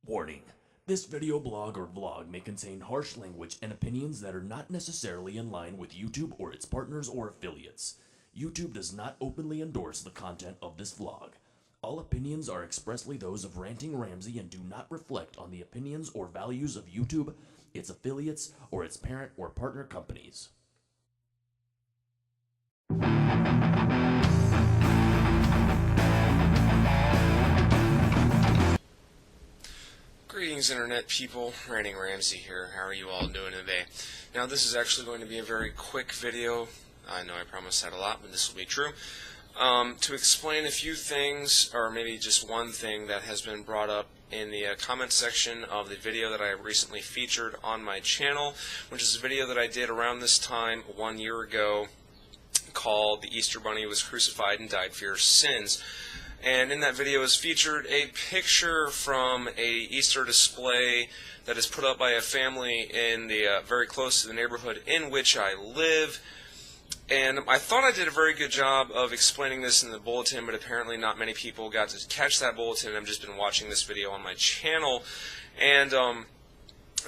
Warning. This video blog or vlog may contain harsh language and opinions that are not necessarily in line with YouTube or its partners or affiliates. YouTube does not openly endorse the content of this vlog. All opinions are expressly those of Ranting Ramsay and do not reflect on the opinions or values of YouTube, its affiliates, or its parent or partner companies. Greetings, Internet people. RantingRamsay here. How are you all doing today? Now, this is actually going to be a very quick video. I know I promised that a lot, but this will be true. To explain a few things, or maybe just one thing that has been brought up in the comment section of the video that I recently featured on my channel, which is a video that I did around this time 1 year ago called "The Easter Bunny Was Crucified and Died for Your Sins." And in that video is featured a picture from a Easter display that is put up by a family in the very close to the neighborhood in which I live. And I thought I did a very good job of explaining this in the bulletin, but apparently not many people got to catch that bulletin. I've just been watching this video on my channel. And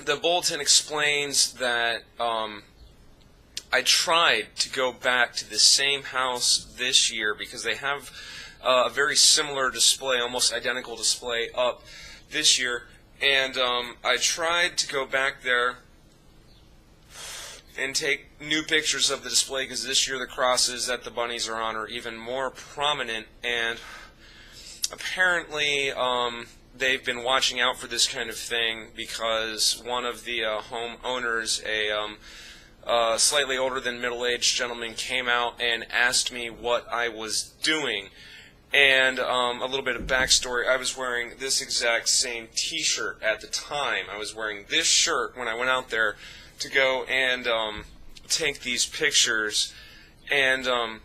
the bulletin explains that I tried to go back to the same house this year because they have a very similar display, almost identical display up this year, and I tried to go back there and take new pictures of the display because this year the crosses that the bunnies are on are even more prominent, and apparently they've been watching out for this kind of thing because one of the homeowners, a slightly older than middle-aged gentleman, came out and asked me what I was doing. And a little bit of backstory, I was wearing this exact same t-shirt at the time. I was wearing this shirt when I went out there to go and take these pictures. And a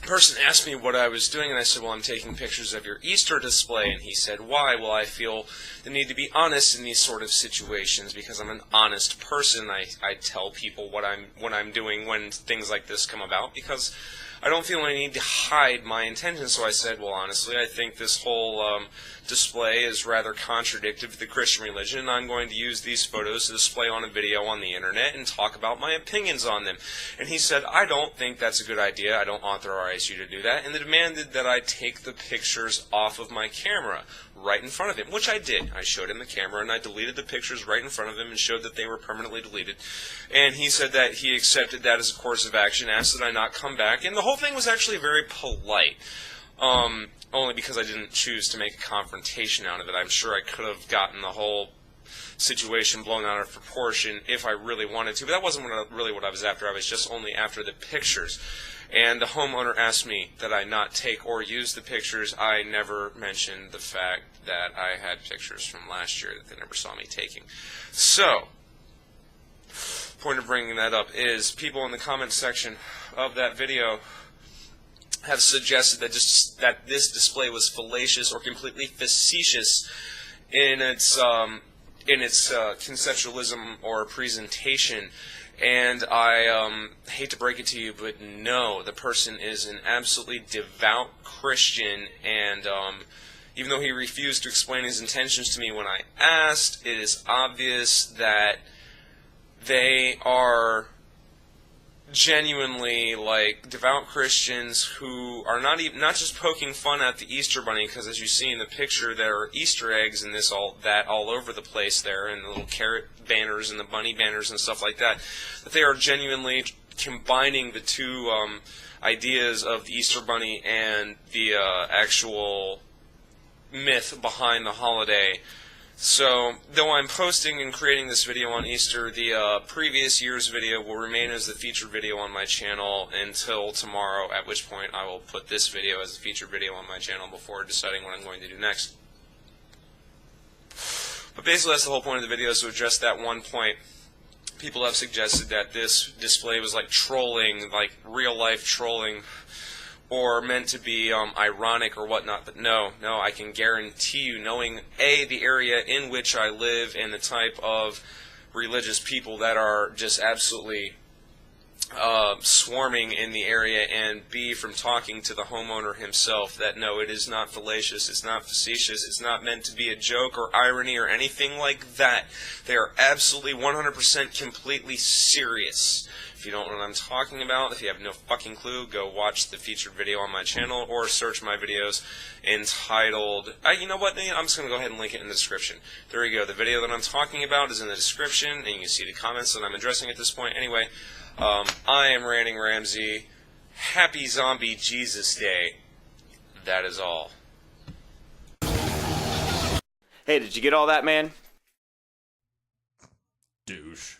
person asked me what I was doing, and I said, well, I'm taking pictures of your Easter display. And he said, why? Well, I feel the need to be honest in these sort of situations because I'm an honest person. I tell people what I'm doing when things like this come about because I don't feel any need to hide my intentions. So I said, well, honestly, I think this whole display is rather contradictory to the Christian religion, and I'm going to use these photos to display on a video on the internet and talk about my opinions on them. And he said, I don't think that's a good idea. I don't authorize you to do that. And they demanded that I take the pictures off of my camera right in front of him, which I did. I showed him the camera, and I deleted the pictures right in front of him and showed that they were permanently deleted. And he said that he accepted that as a course of action, asked that I not come back, and the whole thing was actually very polite. Only because I didn't choose to make a confrontation out of it. I'm sure I could have gotten the whole situation blown out of proportion if I really wanted to, but that wasn't really what I was after. I was just only after the pictures. And the homeowner asked me that I not take or use the pictures. I never mentioned the fact that I had pictures from last year that they never saw me taking. So, point of bringing that up is people in the comments section of that video have suggested that this display was fallacious or completely facetious in its conceptualism or presentation. And I hate to break it to you, but no, the person is an absolutely devout Christian, and even though he refused to explain his intentions to me when I asked, it is obvious that they are genuinely like devout Christians who are not just poking fun at the Easter Bunny, because as you see in the picture there are Easter eggs and all over the place there, and the little carrot banners and the bunny banners and stuff like that, that they are genuinely combining the two ideas of the Easter Bunny and the actual myth behind the holiday. So, though I'm posting and creating this video on Easter, the previous year's video will remain as the featured video on my channel until tomorrow, at which point I will put this video as a featured video on my channel before deciding what I'm going to do next. But basically that's the whole point of the video, is to address that one point. People have suggested that this display was like trolling, like real-life trolling, or meant to be ironic or whatnot, but no, I can guarantee you, knowing the area in which I live and the type of religious people that are just absolutely swarming in the area, and B, from talking to the homeowner himself, that no, it is not fallacious, it's not facetious, it's not meant to be a joke or irony or anything like that. They are absolutely 100% completely serious. If you don't know what I'm talking about, if you have no fucking clue, go watch the featured video on my channel or search my videos entitled, you know what, I'm just going to go ahead and link it in the description. There we go. The video that I'm talking about is in the description, and you can see the comments that I'm addressing at this point. Anyway, I am RantingRamsay. Happy Zombie Jesus Day. That is all. Hey, did you get all that, man? Douche.